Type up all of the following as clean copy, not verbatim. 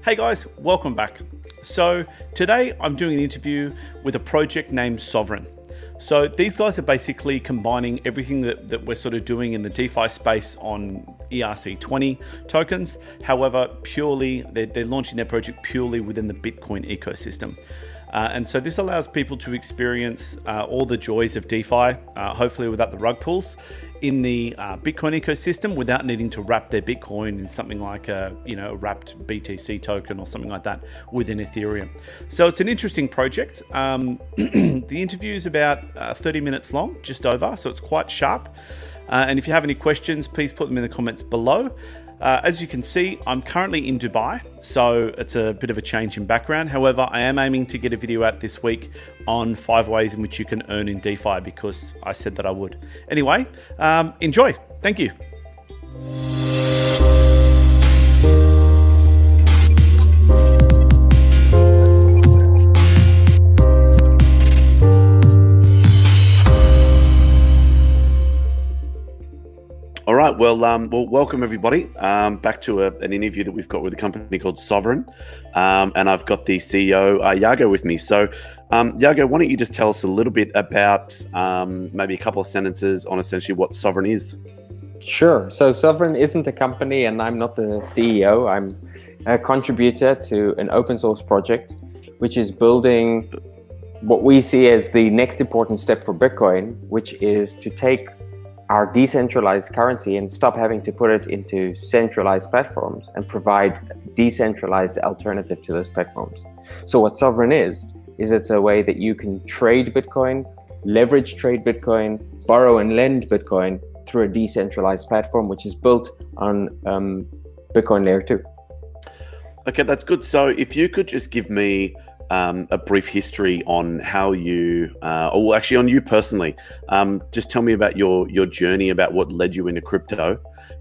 Hey guys, welcome back. So today I'm doing an interview with a project named Sovryn. So these guys are basically combining everything that we're sort of doing in the DeFi space on ERC20 tokens. However, they're launching their project purely within the Bitcoin ecosystem. And so this allows people to experience all the joys of DeFi, hopefully without the rug pulls, in the Bitcoin ecosystem without needing to wrap their Bitcoin in something like a wrapped BTC token or something like that within Ethereum. So it's an interesting project. The interview is about 30 minutes long, just over, so it's quite sharp. And if you have any questions, please put them in the comments below. As you can see, I'm currently in Dubai, so it's a bit of a change in background. However, I am aiming to get a video out this week on 5 ways in which you can earn in DeFi because I said that I would. Anyway, enjoy. Thank you. All right, well, welcome everybody back to an interview that we've got with a company called Sovryn, and I've got the CEO Iago with me. So, Iago, why don't you just tell us a little bit about maybe a couple of sentences on essentially what Sovryn is? Sure. So Sovryn isn't a company, and I'm not the CEO. I'm a contributor to an open source project, which is building what we see as the next important step for Bitcoin, which is to take our decentralized currency and stop having to put it into centralized platforms and provide decentralized alternative to those platforms. So what Sovryn is it's a way that you can trade Bitcoin, leverage trade Bitcoin, borrow and lend Bitcoin through a decentralized platform, which is built on Bitcoin layer 2. Okay, that's good. So if you could just give me a brief history on how you, or actually on you personally, just tell me about your journey, about what led you into crypto,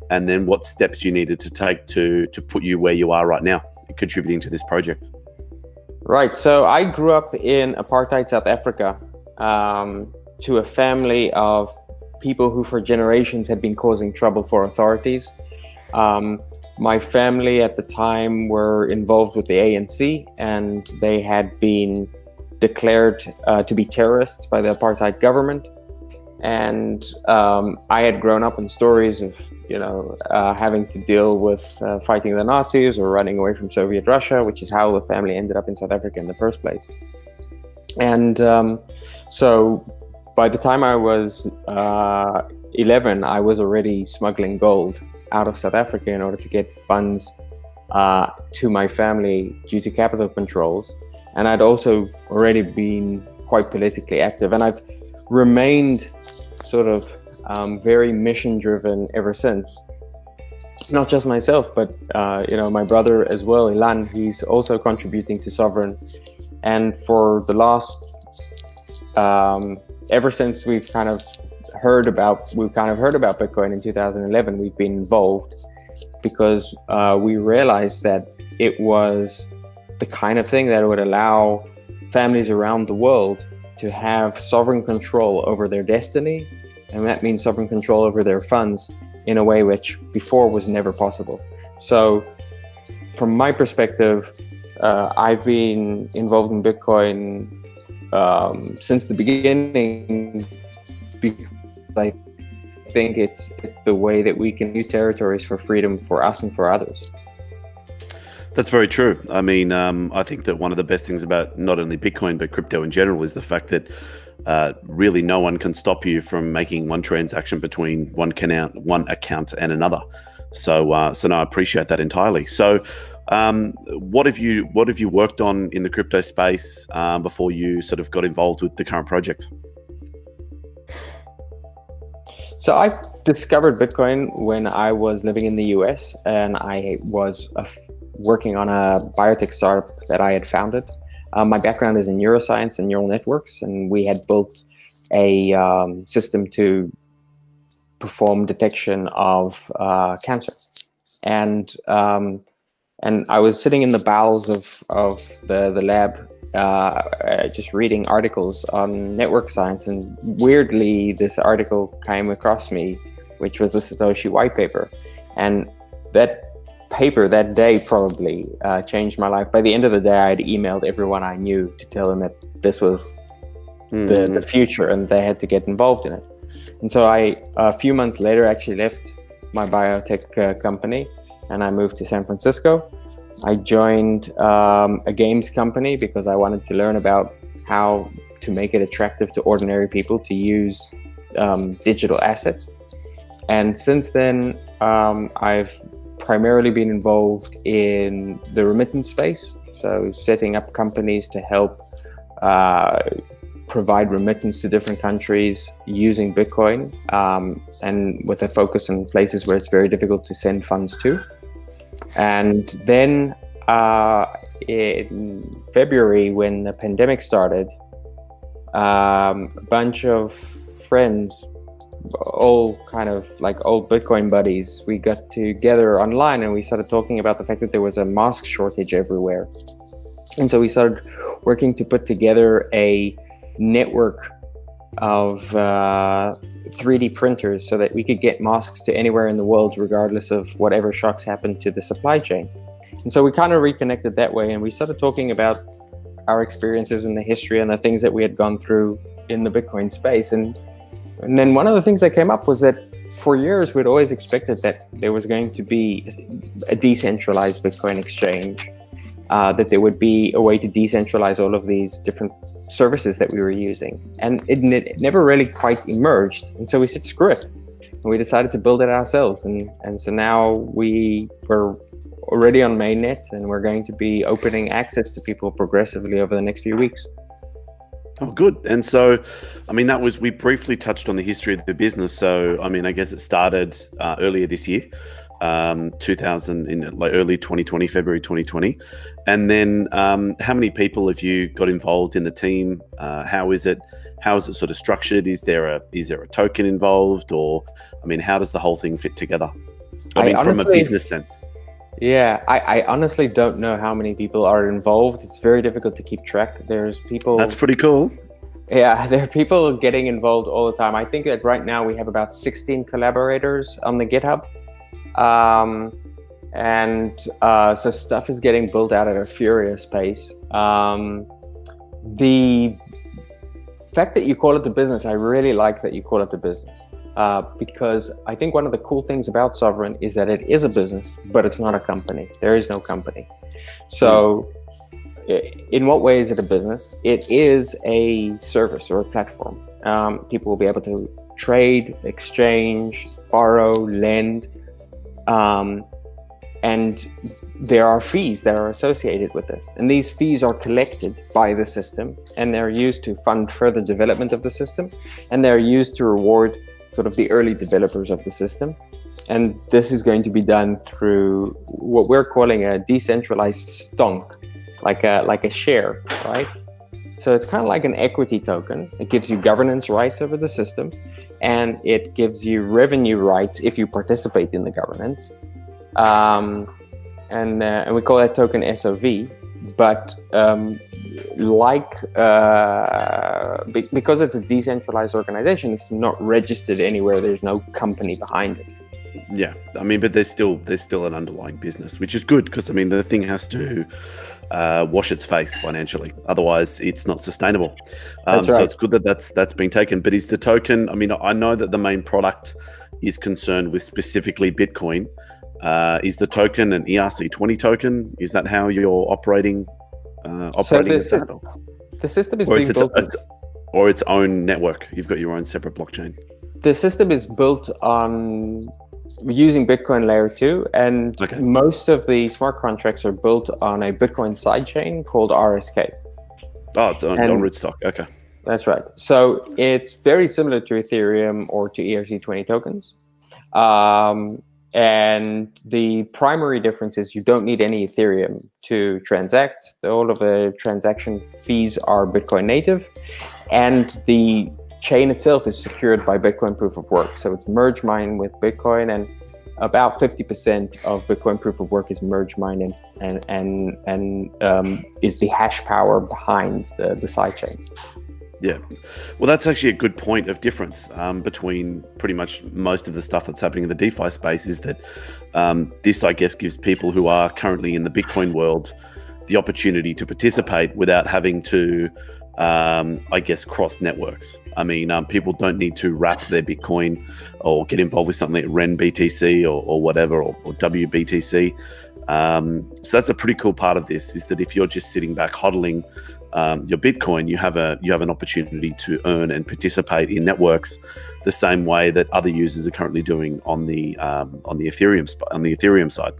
and then what steps you needed to take to put you where you are right now, contributing to this project. Right. So I grew up in apartheid South Africa, to a family of people who for generations had been causing trouble for authorities. My family at the time were involved with the ANC, and they had been declared to be terrorists by the apartheid government. And I had grown up in stories of, having to deal with fighting the Nazis or running away from Soviet Russia, which is how the family ended up in South Africa in the first place. And so by the time I was 11, I was already smuggling gold out of South Africa in order to get funds to my family due to capital controls. And I'd also already been quite politically active, and I've remained sort of very mission driven ever since. Not just myself, but my brother as well, Ilan, he's also contributing to Sovryn. And for the last, ever since we've kind of heard about Bitcoin in 2011, we've been involved because we realized that it was the kind of thing that would allow families around the world to have sovereign control over their destiny, and that means sovereign control over their funds in a way which before was never possible. So from my perspective, I've been involved in Bitcoin since the beginning, because I think it's the way that we can use territories for freedom for us and for others. That's very true. I mean, I think that one of the best things about not only Bitcoin but crypto in general is the fact that really no one can stop you from making one transaction between one account and another. So no, I appreciate that entirely. So what have you worked on in the crypto space before you sort of got involved with the current project? So I discovered Bitcoin when I was living in the US, and I was working on a biotech startup that I had founded. My background is in neuroscience and neural networks, and we had built a system to perform detection of cancer. And I was sitting in the bowels of the lab, just reading articles on network science, and weirdly this article came across me, which was the Satoshi white paper, and that paper that day probably changed my life. By the end of the day, I had emailed everyone I knew to tell them that this was the future and they had to get involved in it. And so a few months later, actually left my biotech company and I moved to San Francisco. I joined a games company because I wanted to learn about how to make it attractive to ordinary people to use digital assets. And since then, I've primarily been involved in the remittance space. So setting up companies to help provide remittance to different countries using Bitcoin, and with a focus on places where it's very difficult to send funds to. And then in February, when the pandemic started, a bunch of friends, all kind of like old Bitcoin buddies, we got together online and we started talking about the fact that there was a mask shortage everywhere. And so we started working to put together a network of 3D printers so that we could get masks to anywhere in the world, regardless of whatever shocks happened to the supply chain. And so we kind of reconnected that way, and we started talking about our experiences in the history and the things that we had gone through in the Bitcoin space. And then one of the things that came up was that for years, we'd always expected that there was going to be a decentralized Bitcoin exchange, that there would be a way to decentralize all of these different services that we were using. And it never really quite emerged. And so we said, screw it. And we decided to build it ourselves. And so now we're already on mainnet, and we're going to be opening access to people progressively over the next few weeks. Oh, good. And so, I mean, we briefly touched on the history of the business. So, I mean, I guess it started earlier this year, early 2020, February 2020. And then how many people have you got involved in the team? How is it sort of structured? Is there a token involved, or, I mean, how does the whole thing fit together? I mean, from a business sense. Yeah, I honestly don't know how many people are involved. It's very difficult to keep track. There's people... That's pretty cool. Yeah, there are people getting involved all the time. I think that right now we have about 16 collaborators on the GitHub. So stuff is getting built out at a furious pace. The fact that you call it the business, I really like that you call it the business. Because I think one of the cool things about Sovryn is that it is a business, but it's not a company. There is no company. So in what way is it a business? It is a service or a platform. People will be able to trade, exchange, borrow, lend, and there are fees that are associated with this. And these fees are collected by the system, and they're used to fund further development of the system, and they're used to reward sort of the early developers of the system. And this is going to be done through what we're calling a decentralized stonk, like a share, right? So it's kind of like an equity token. It gives you governance rights over the system, and it gives you revenue rights if you participate in the governance. And we call that token SOV. But because it's a decentralized organization, it's not registered anywhere. There's no company behind it. Yeah, I mean, but there's still an underlying business, which is good, because I mean the thing has to wash its face financially, otherwise it's not sustainable. That's right. So it's good that that's being taken. But is the token? I mean, I know that the main product is concerned with specifically Bitcoin. Is the token an ERC20 token? Is that how you're operating with that? The system is being built... or its own network? You've got your own separate blockchain? The system is built on using Bitcoin layer 2, and most of the smart contracts are built on a Bitcoin sidechain called RSK. Oh, it's on rootstock. Okay. That's right. So it's very similar to Ethereum or to ERC20 tokens. And the primary difference is you don't need any Ethereum to transact. All of the transaction fees are Bitcoin native, and the chain itself is secured by Bitcoin proof of work. So it's merge mined with Bitcoin, and about 50% of Bitcoin proof of work is merge mined and is the hash power behind the sidechain. Yeah. Well, that's actually a good point of difference between pretty much most of the stuff that's happening in the DeFi space is that this, I guess, gives people who are currently in the Bitcoin world the opportunity to participate without having to, I guess, cross networks. I mean, people don't need to wrap their Bitcoin or get involved with something like REN BTC or whatever, or WBTC. So that's a pretty cool part of this, is that if you're just sitting back hodling your Bitcoin, you have an opportunity to earn and participate in networks the same way that other users are currently doing on the Ethereum side.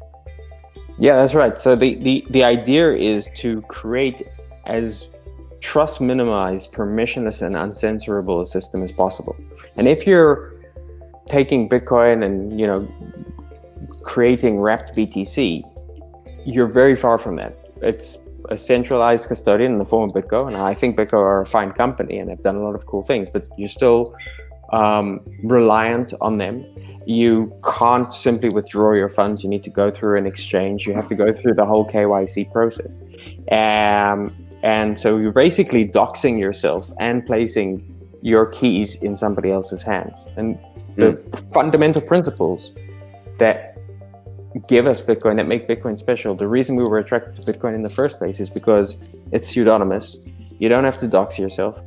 Yeah, that's right. So the idea is to create as trust minimized, permissionless, and uncensorable a system as possible. And if you're taking Bitcoin and creating wrapped BTC, you're very far from that. It's a centralized custodian in the form of BitGo, and I think BitGo are a fine company and have done a lot of cool things, but you're still reliant on them. You can't simply withdraw your funds. You need to go through an exchange. You have to go through the whole KYC process. And so you're basically doxing yourself and placing your keys in somebody else's hands. And the fundamental principles that give us Bitcoin, that make Bitcoin special, the reason we were attracted to Bitcoin in the first place is because it's pseudonymous. You don't have to dox yourself.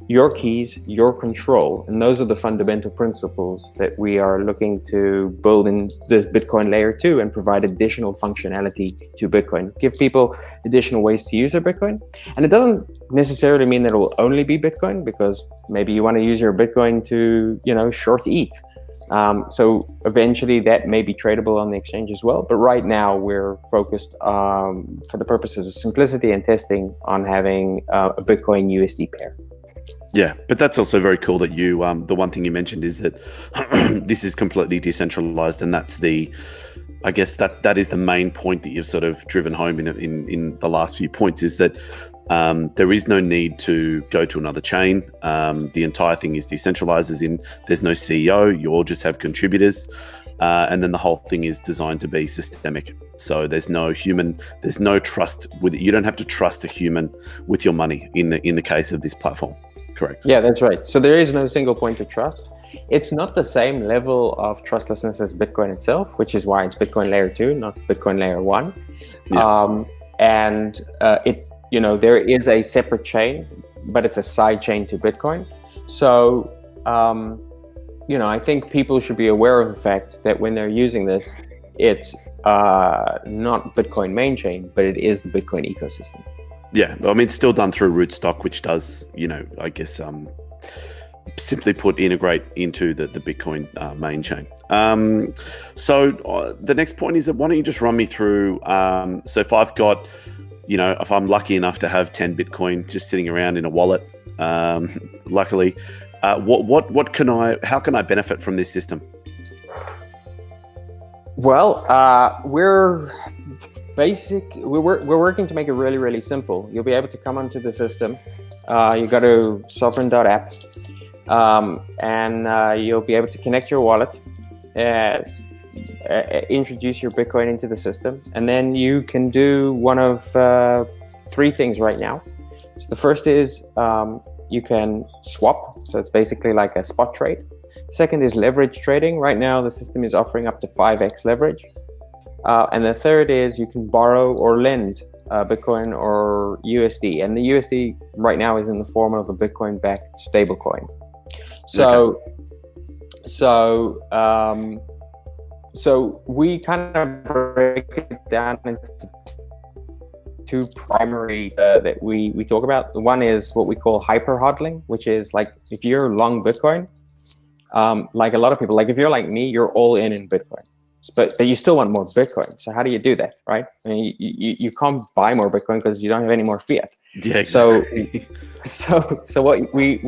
Your keys, your control, and those are the fundamental principles that we are looking to build in this Bitcoin layer 2 and provide additional functionality to Bitcoin. Give people additional ways to use their Bitcoin. And it doesn't necessarily mean that it will only be Bitcoin, because maybe you want to use your Bitcoin to, short ETH. So eventually that may be tradable on the exchange as well. But right now we're focused for the purposes of simplicity and testing on having a Bitcoin USD pair. Yeah, but that's also very cool that you, the one thing you mentioned is that this is completely decentralized, and that's I guess that is the main point that you've sort of driven home in the last few points, is that there is no need to go to another chain. The entire thing is decentralized, as in there's no CEO, you all just have contributors. And then the whole thing is designed to be systemic. So there's no trust with it. You don't have to trust a human with your money in the case of this platform. Correct. Yeah, that's right. So there is no single point of trust. It's not the same level of trustlessness as Bitcoin itself, which is why it's Bitcoin layer 2, not Bitcoin layer 1. Yeah. There is a separate chain, but it's a side chain to Bitcoin. So, I think people should be aware of the fact that when they're using this, it's not Bitcoin main chain, but it is the Bitcoin ecosystem. Yeah, I mean, it's still done through Rootstock, which does, I guess, simply put, integrate into the Bitcoin main chain. So the next point is that why don't you just run me through, so if I've got, if I'm lucky enough to have 10 Bitcoin just sitting around in a wallet, luckily, how can I benefit from this system? Well, we're working to make it really, really simple. You'll be able to come onto the system. You go to sovryn.app, and you'll be able to connect your wallet, introduce your Bitcoin into the system, and then you can do one of three things right now. So the first is you can swap. So it's basically like a spot trade. Second is leverage trading. Right now, the system is offering up to 5x leverage. And the third is you can borrow or lend Bitcoin or USD. And the USD right now is in the form of a Bitcoin-backed stablecoin. So we kind of break it down into two primary that we talk about. One is what we call hyper hodling, which is like if you're long Bitcoin, like a lot of people, like if you're like me, you're all in Bitcoin. But you still want more Bitcoin. So how do you do that, right? I mean, you can't buy more Bitcoin because you don't have any more fiat. Yeah, exactly. So what we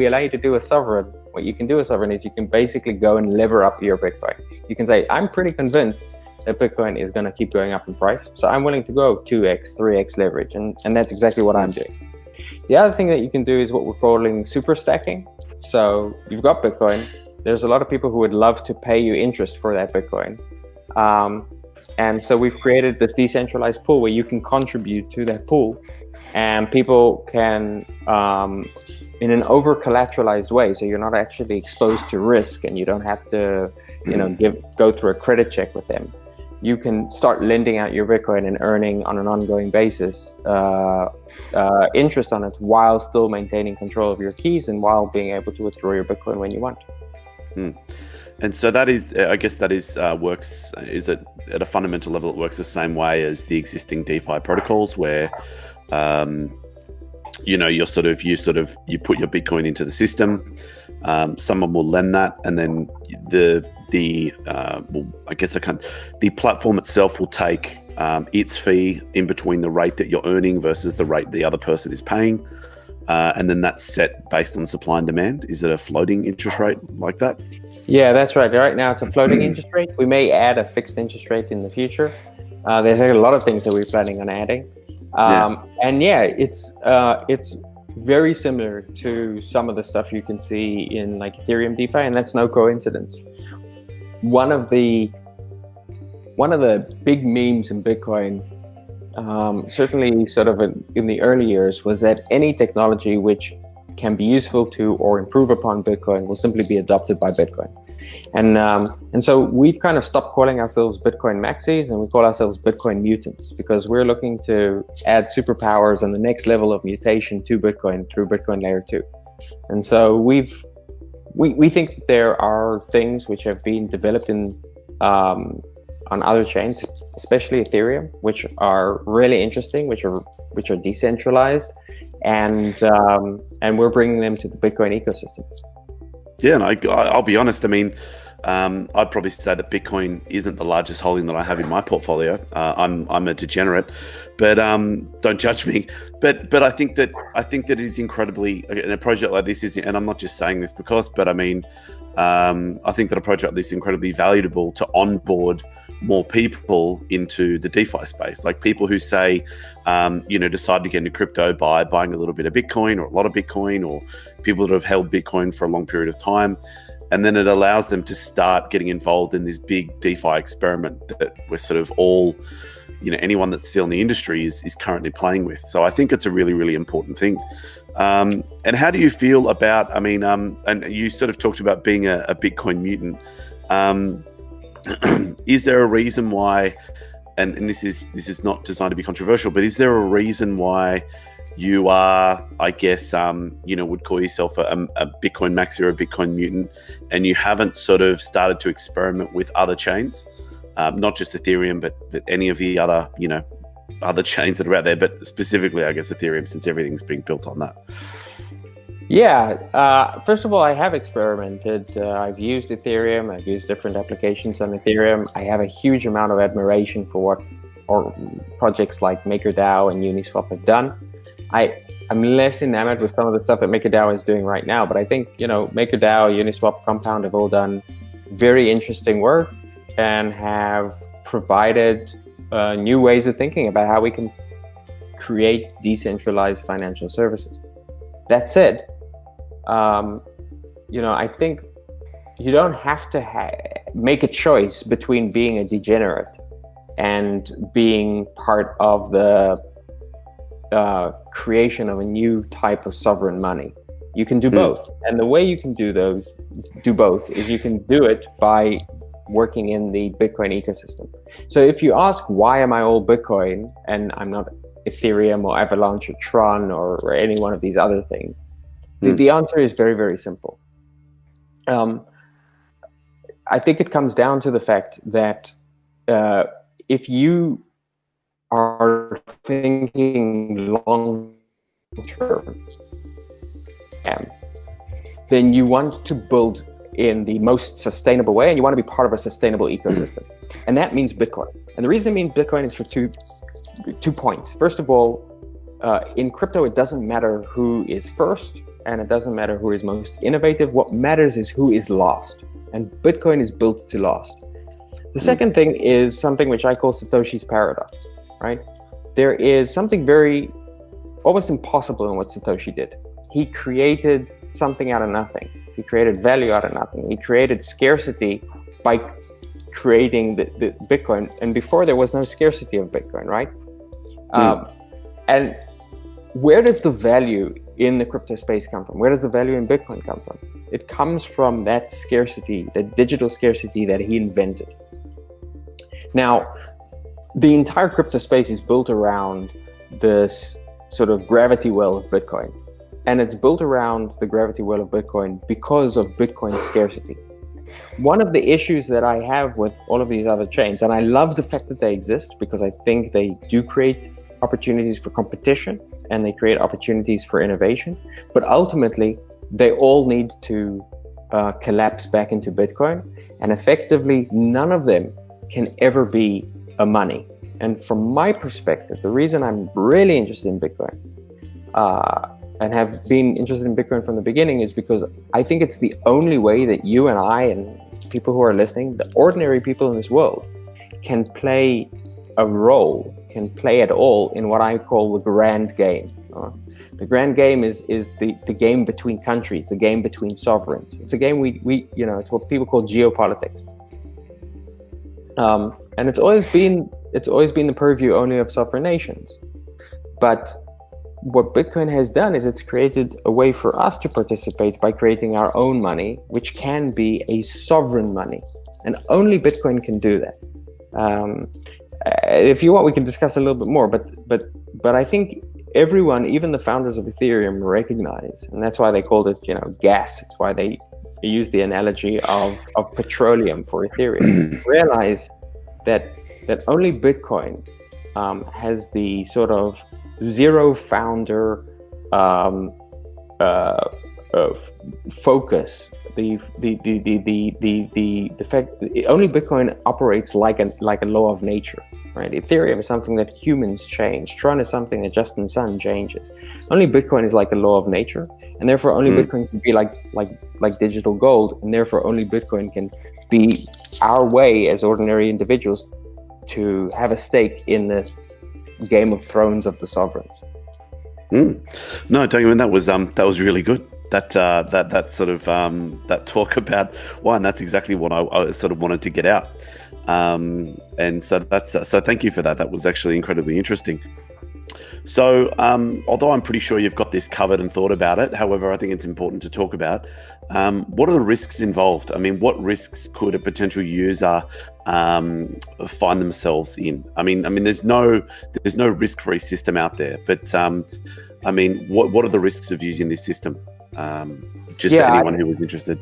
allow you to do with Sovryn, what you can do with Sovryn is you can basically go and lever up your Bitcoin. You can say, I'm pretty convinced that Bitcoin is going to keep going up in price, so I'm willing to go 2x, 3x leverage, and that's exactly what I'm doing. The other thing that you can do is what we're calling super stacking. So you've got Bitcoin. There's a lot of people who would love to pay you interest for that Bitcoin. And so we've created this decentralized pool where you can contribute to that pool, and people can, in an over-collateralized way, so you're not actually exposed to risk, and you don't have to, go through a credit check with them. You can start lending out your Bitcoin and earning on an ongoing basis interest on it, while still maintaining control of your keys and while being able to withdraw your Bitcoin when you want. And so that is, I guess that is works. Is it at a fundamental level? It works the same way as the existing DeFi protocols, where you put your Bitcoin into the system. Someone will lend that, and then the platform itself will take its fee in between the rate that you're earning versus the rate the other person is paying, and then that's set based on supply and demand. Is it a floating interest rate like that? Yeah, that's right. Right now it's a floating interest rate. We may add a fixed interest rate in the future. There's a lot of things that we're planning on adding. And yeah, it's very similar to some of the stuff you can see in like Ethereum DeFi, and that's no coincidence. One of the big memes in Bitcoin, certainly sort of in the early years, was that any technology which can be useful to or improve upon Bitcoin will simply be adopted by Bitcoin. And so we've kind of stopped calling ourselves Bitcoin maxis, and we call ourselves Bitcoin mutants, because we're looking to add superpowers and the next level of mutation to Bitcoin through Bitcoin layer 2. And so we think that there are things which have been developed on other chains, especially Ethereum, which are really interesting, which are decentralized, and we're bringing them to the Bitcoin ecosystem. Yeah, and I'll be honest. I mean, I'd probably say that Bitcoin isn't the largest holding that I have in my portfolio. I'm a degenerate, but don't judge me. But I think that it is incredibly, and a project like this is, and I'm not just saying this but I mean, I think that a project like this is incredibly valuable to onboard more people into the DeFi space, like people who say, decide to get into crypto by buying a little bit of Bitcoin or a lot of Bitcoin, or people that have held Bitcoin for a long period of time. And then it allows them to start getting involved in this big DeFi experiment that we're sort of all, anyone that's still in the industry is currently playing with. So I think it's a really, really important thing. And how do you feel about, and you sort of talked about being a Bitcoin mutant. Is there a reason why, and this is not designed to be controversial, but is there a reason why you are, I guess, would call yourself a Bitcoin maxi or a Bitcoin mutant, and you haven't sort of started to experiment with other chains, not just Ethereum, but any of the other, other chains that are out there, but specifically, I guess, Ethereum, since everything's being built on that? Yeah, first of all, I have experimented. I've used Ethereum. I've used different applications on Ethereum. I have a huge amount of admiration for projects like MakerDAO and Uniswap have done. I'm less enamored with some of the stuff that MakerDAO is doing right now, but I think, MakerDAO, Uniswap, Compound have all done very interesting work and have provided new ways of thinking about how we can create decentralized financial services. That said, I think you don't have to make a choice between being a degenerate and being part of the creation of a new type of sovereign money. You can do both. And the way you can do both is you can do it by working in the Bitcoin ecosystem. So if you ask, why am I all Bitcoin and I'm not Ethereum or Avalanche or Tron or any one of these other things, the answer is very, very simple. I think it comes down to the fact that if you are thinking long term, then you want to build in the most sustainable way, and you want to be part of a sustainable ecosystem. And that means Bitcoin. And the reason I mean Bitcoin is for two points. First of all, in crypto, it doesn't matter who is first, and it doesn't matter who is most innovative. What matters is who is last. And Bitcoin is built to last. The second thing is something which I call Satoshi's paradox, right? There is something very, almost impossible in what Satoshi did. He created something out of nothing. He created value out of nothing. He created scarcity by creating the Bitcoin. And before, there was no scarcity of Bitcoin, right? And where does the value in the crypto space come from? Where does the value in Bitcoin come from? It comes from that scarcity, that digital scarcity that he invented. Now, the entire crypto space is built around this sort of gravity well of Bitcoin. And it's built around the gravity well of Bitcoin because of Bitcoin's scarcity. One of the issues that I have with all of these other chains, and I love the fact that they exist because I think they do create opportunities for competition and they create opportunities for innovation, but ultimately they all need to collapse back into Bitcoin, and effectively none of them can ever be a money. And from my perspective, the reason I'm really interested in Bitcoin and have been interested in Bitcoin from the beginning is because I think it's the only way that you and I and people who are listening, the ordinary people in this world, can play a role, can play at all in what I call the grand game. The grand game is the game between countries, the game between sovereigns. It's a game we it's what people call geopolitics. And it's always been the purview only of sovereign nations. But what Bitcoin has done is it's created a way for us to participate by creating our own money, which can be a sovereign money. And only Bitcoin can do that. If you want, we can discuss a little bit more, but I think everyone, even the founders of Ethereum, recognize, and that's why they called it, gas. It's why they use the analogy of petroleum for Ethereum. Realize that only Bitcoin has the sort of zero founder focus. The fact only Bitcoin operates like a law of nature, right? Ethereum is something that humans change. Tron is something that Justin Sun changes. Only Bitcoin is like a law of nature, and therefore only Bitcoin can be like digital gold, and therefore only Bitcoin can be our way as ordinary individuals to have a stake in this Game of Thrones of the sovereigns. No, don't you mean that was really good. That sort of that talk about why, and that's exactly what I sort of wanted to get out. And so so thank you for that. That was actually incredibly interesting. So although I'm pretty sure you've got this covered and thought about it, however, I think it's important to talk about what are the risks involved? I mean, what risks could a potential user find themselves in? I mean, there's no risk-free system out there, but I mean, what are the risks of using this system? For anyone who was interested.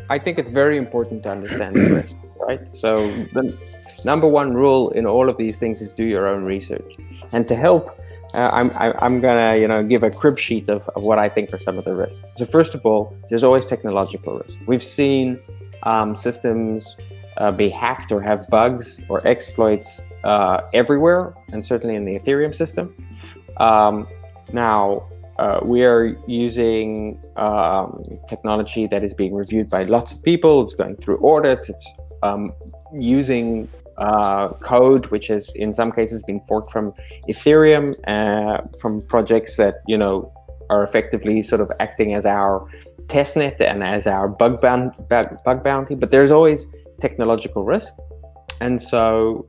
I think it's very important to understand the risk, right? So the number one rule in all of these things is do your own research. And to help, I'm gonna give a crib sheet of what I think are some of the risks. So first of all, there's always technological risk. We've seen systems be hacked or have bugs or exploits everywhere, and certainly in the Ethereum system. Now, we are using technology that is being reviewed by lots of people. It's going through audits. It's using code which has in some cases been forked from Ethereum, from projects that are effectively sort of acting as our testnet and as our bug bounty. But there's always technological risk, and so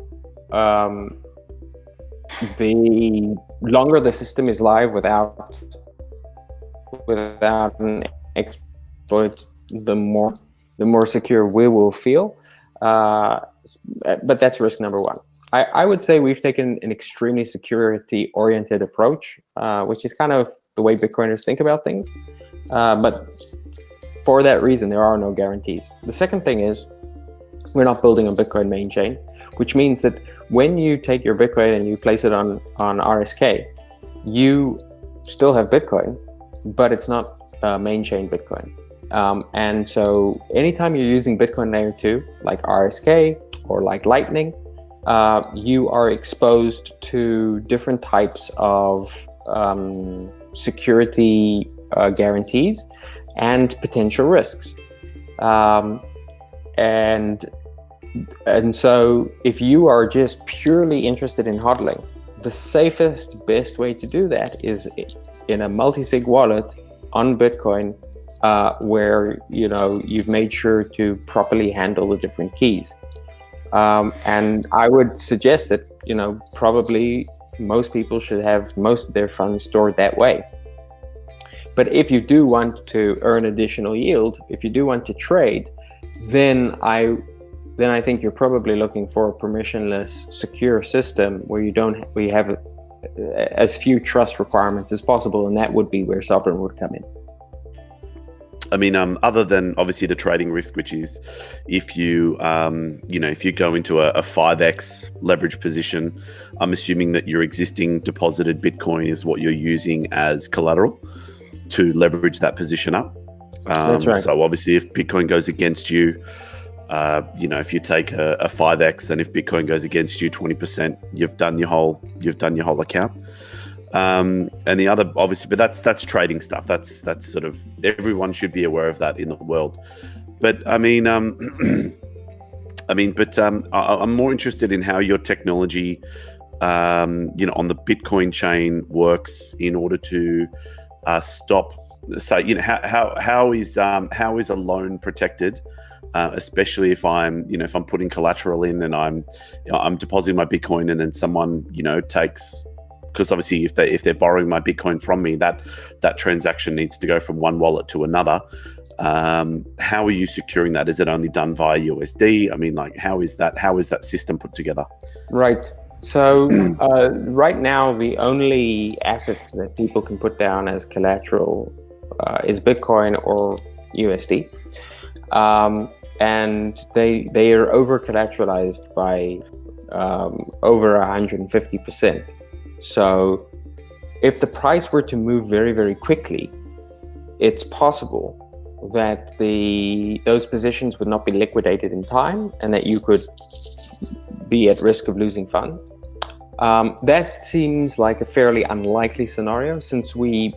the longer the system is live without an exploit, the more secure we will feel. But that's risk number one. I would say we've taken an extremely security-oriented approach, which is kind of the way Bitcoiners think about things. But for that reason, there are no guarantees. The second thing is we're not building a Bitcoin main chain, which means that when you take your Bitcoin and you place it on RSK, you still have Bitcoin, but it's not main chain Bitcoin. And so anytime you're using Bitcoin layer 2, like RSK or like Lightning, you are exposed to different types of security guarantees and potential risks. And so if you are just purely interested in hodling, the safest, best way to do that is in a multi-sig wallet on Bitcoin, where you've made sure to properly handle the different keys. And I would suggest that, probably most people should have most of their funds stored that way. But if you do want to earn additional yield, if you do want to trade, then I think you're probably looking for a permissionless, secure system where you have as few trust requirements as possible, and that would be where Sovryn would come in. I mean, other than obviously the trading risk, which is if you, if you go into a 5x leverage position, I'm assuming that your existing deposited Bitcoin is what you're using as collateral to leverage that position up. That's right. So obviously, if Bitcoin goes against you, if you take a 5x, then if Bitcoin goes against you 20%, you've done your whole account. And the other, obviously, but that's trading stuff. That's sort of, everyone should be aware of that in the world. But I'm more interested in how your technology, on the Bitcoin chain works in order to stop. So, how is a loan protected? Especially if I'm putting collateral in and I'm depositing my Bitcoin and then someone, takes, because obviously if they're borrowing my Bitcoin from me, that transaction needs to go from one wallet to another. How are you securing that? Is it only done via USD? I mean, like, how is that system put together? Right. So right now, the only asset that people can put down as collateral is Bitcoin or USD. And they are over collateralized by over 150%. So if the price were to move very, very quickly, it's possible that those positions would not be liquidated in time and that you could be at risk of losing funds. That seems like a fairly unlikely scenario, since we've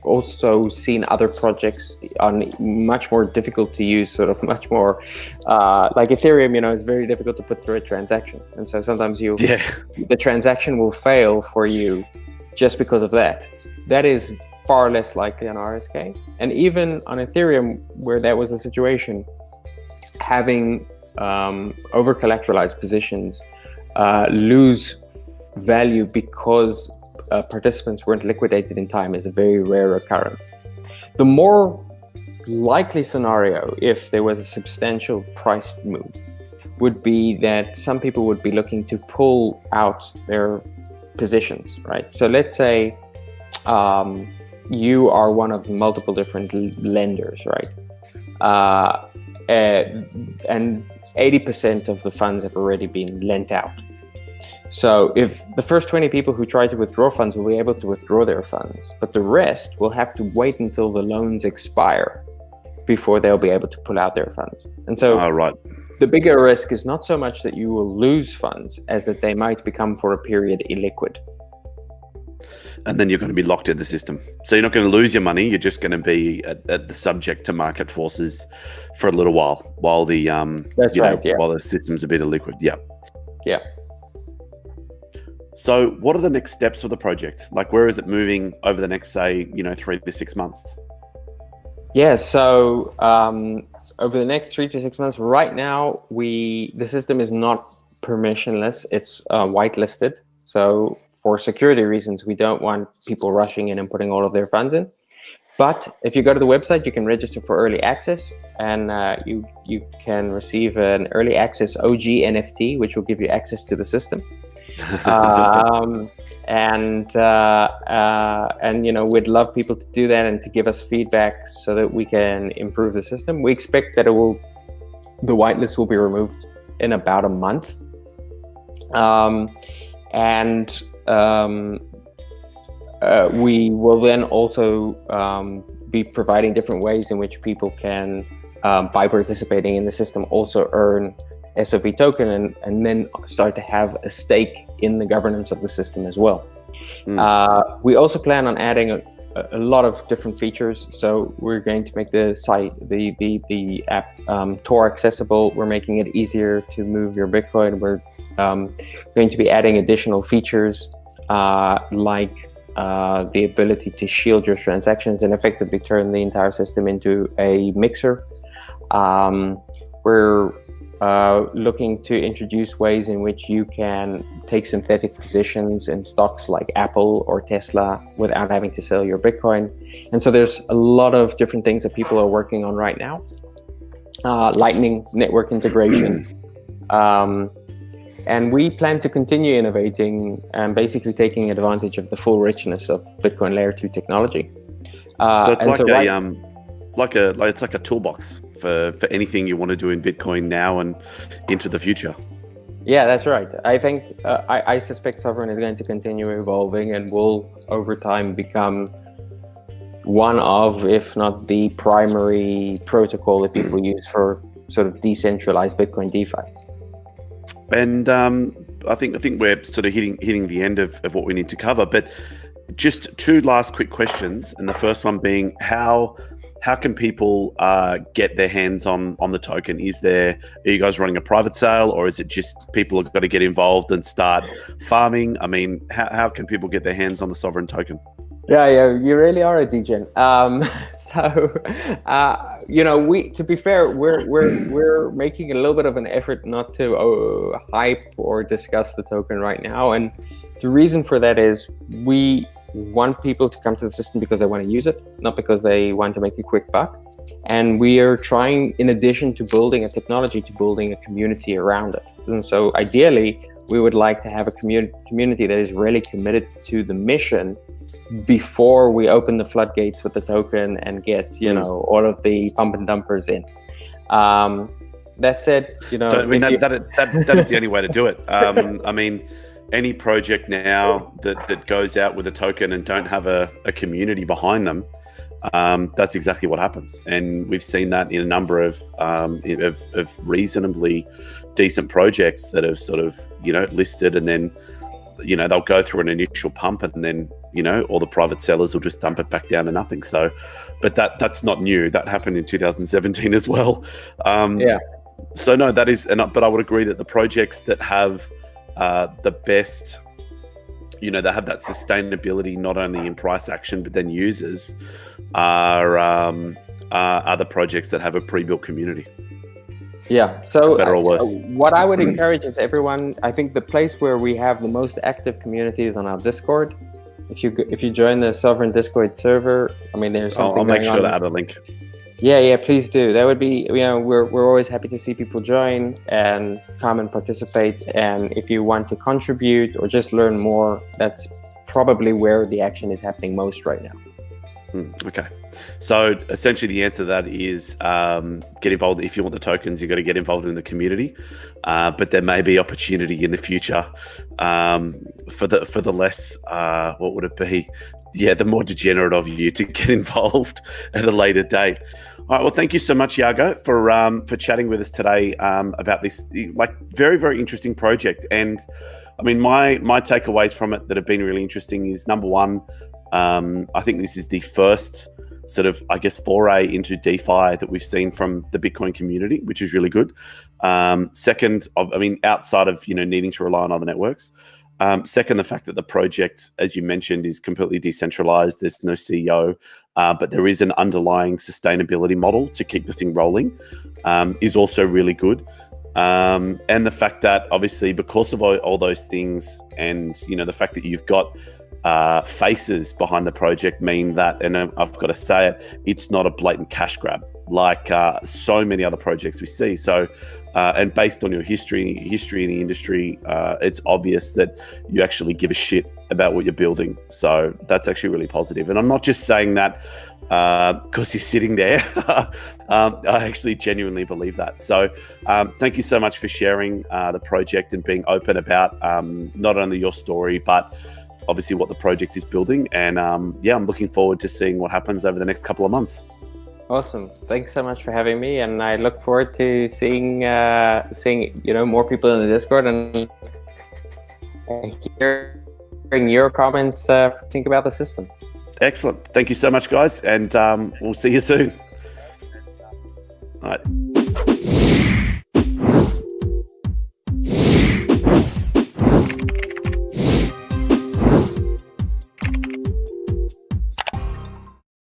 also seen other projects on much more difficult to use, sort of much more like Ethereum, it's very difficult to put through a transaction. And so sometimes the transaction will fail for you just because of that. That is far less likely on RSK. And even on Ethereum, where that was the situation, having over collateralized positions lose value because participants weren't liquidated in time is a very rare occurrence. The more likely scenario, if there was a substantial price move, would be that some people would be looking to pull out their positions, right? So let's say you are one of multiple different lenders, right? And 80% of the funds have already been lent out. So if the first 20 people who try to withdraw funds will be able to withdraw their funds, but the rest will have to wait until the loans expire before they'll be able to pull out their funds. And so the bigger risk is not so much that you will lose funds as that they might become for a period illiquid. And then you're going to be locked in the system. So you're not going to lose your money. You're just going to be at the subject to market forces for a little while the while the system's a bit illiquid. Yeah. Yeah. So what are the next steps for the project? Like, where is it moving over the next, say, 3 to 6 months? Yeah, so over the next 3 to 6 months, right now, the system is not permissionless. It's whitelisted. So for security reasons, we don't want people rushing in and putting all of their funds in. But if you go to the website, you can register for early access, and you can receive an early access OG NFT, which will give you access to the system. And we'd love people to do that and to give us feedback so that we can improve the system. We expect that the whitelist will be removed in about a month. We will then also be providing different ways in which people can, by participating in the system, also earn SOV token and then start to have a stake in the governance of the system as well. We also plan on adding a lot of different features. So we're going to make the site, the app Tor accessible. We're making it easier to move your Bitcoin. We're going to be adding additional features like the ability to shield your transactions and effectively turn the entire system into a mixer. We're looking to introduce ways in which you can take synthetic positions in stocks like Apple or Tesla without having to sell your Bitcoin. And so there's a lot of different things that people are working on right now. Lightning network integration. And we plan to continue innovating and basically taking advantage of the full richness of Bitcoin Layer 2 technology. So it's it's like a toolbox for anything you want to do in Bitcoin now and into the future. Yeah, that's right. I think I suspect Sovryn is going to continue evolving and will over time become one of, if not the primary protocol that people use for sort of decentralized Bitcoin DeFi. And I think we're sort of hitting the end of what we need to cover. But just two last quick questions, and the first one being how can people get their hands on the token? Are you guys running a private sale, or is it just people have got to get involved and start farming? I mean, how can people get their hands on the Sovryn token? Yeah, you really are a degen. To be fair, we're making a little bit of an effort not to hype or discuss the token right now, and the reason for that is we want people to come to the system because they want to use it, not because they want to make a quick buck. And we are trying, in addition to building a technology, to building a community around it. And so ideally, we would like to have a community that is really committed to the mission before we open the floodgates with the token and get, all of the pump and dumpers in. That said, I mean, that is the only way to do it. I mean, any project now that goes out with a token and don't have a community behind them, that's exactly what happens. And we've seen that in a number of reasonably decent projects that have sort of, listed, and then, they'll go through an initial pump, and then, all the private sellers will just dump it back down to nothing. So, but that's not new. That happened in 2017 as well. Yeah. So no, that is, but I would agree that the projects that have the best, they have that sustainability not only in price action but then users are the projects that have a pre-built community. Yeah. So better or worse. What I would encourage is everyone. I think the place where we have the most active community is on our Discord. If you join the Sovryn Discord server, I mean, there's something. I'll make sure to add a link. Yeah, please do. That would be, we're always happy to see people join and come and participate. And if you want to contribute or just learn more, that's probably where the action is happening most right now. Okay. So essentially the answer to that is get involved. If you want the tokens, you've got to get involved in the community. But there may be opportunity in the future for the less, what would it be? Yeah, the more degenerate of you to get involved at a later date. All right. Well, thank you so much, Iago, for chatting with us today about this very, very interesting project. And I mean, my takeaways from it that have been really interesting is, number one, I think this is the first sort of, foray into DeFi that we've seen from the Bitcoin community, which is really good. Second, outside of needing to rely on other networks. Second, the fact that the project, as you mentioned, is completely decentralized. There's no CEO, but there is an underlying sustainability model to keep the thing rolling, is also really good. And the fact that obviously because of all those things, and the fact that you've got faces behind the project mean that, and I've got to say it, it's not a blatant cash grab like so many other projects we see. So, and based on your history in the industry, it's obvious that you actually give a shit about what you're building. So that's actually really positive. And I'm not just saying that because you're sitting there. I actually genuinely believe that. So thank you so much for sharing the project and being open about not only your story, but obviously what the project is building. And I'm looking forward to seeing what happens over the next couple of months. Awesome. Thanks so much for having me. And I look forward to seeing more people in the Discord and hearing your comments, think about the system. Excellent. Thank you so much, guys. And we'll see you soon. All right.